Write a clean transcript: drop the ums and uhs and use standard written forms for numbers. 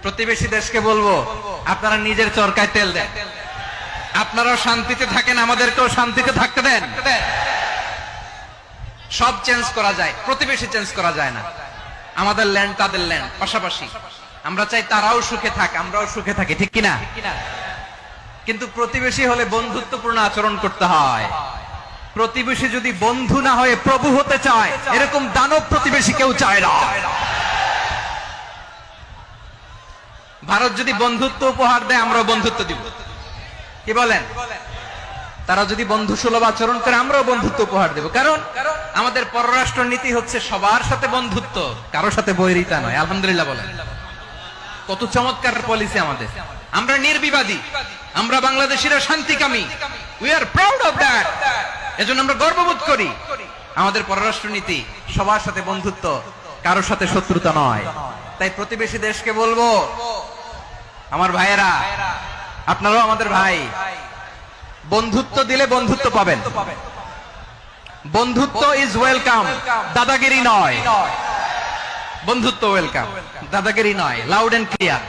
প্রতিবেশী দেশকে বলবো, আপনারা নিজের চরকায় তেল দেন, আপনারাও শান্তিতে থাকেন, আমাদেরকেও শান্তিতে থাকতে দেন। সব চেঞ্জ করা যায়, প্রতিবেশী চেঞ্জ করা যায় না। আমাদের ল্যান্ড তাদের ল্যান্ড, পাশাপাশি। আমরা চাই তারাও সুখে থাক, আমরাও সুখে থাকি, ঠিক কিনা? কিন্তু প্রতিবেশী হলে বন্ধুত্বপূর্ণ আচরণ করতে হয়। প্রতিবেশী যদি বন্ধু না হয়ে প্রভু হতে চায়, এরকম দানব প্রতিবেশী কেউ চায় না। ভারত যদি বন্ধুত্ব উপহার দেয়, আমরাও বন্ধুত্ব দিব, কি বলেন? তারা যদি বন্ধু সুলভ আচরণ করে, আমরাও বন্ধুত্ব উপহার দেব। কারণ আমাদের পররাষ্ট্র নীতি হচ্ছে সবার সাথে বন্ধুত্ব, কারোর সাথে বৈরিতা নয়। আলহামদুলিল্লাহ বলেন, কত চমৎকার পলিসি আমাদের। আমরা নির্বিবাদী, আমরা বাংলাদেশিরা শান্তিকামী। We are proud of that. এজন্য আমরা গর্ববোধ করি। আমাদের পররাষ্ট্র নীতি সবার সাথে বন্ধুত্ব, কারোর সাথে শত্রুতা নয়। তাই প্রতিবেশী দেশকে বলবো, আমার ভাইয়েরা, আপনারাও আমাদের ভাই, বন্ধুত্ব দিলে বন্ধুত্ব পাবেন। বন্ধুত্ব ইজ ওয়েলকাম, দাদাগিরি নয়। বন্ধুত্ব ওয়েলকাম, দাদাগিরি নয়। Loud and clear.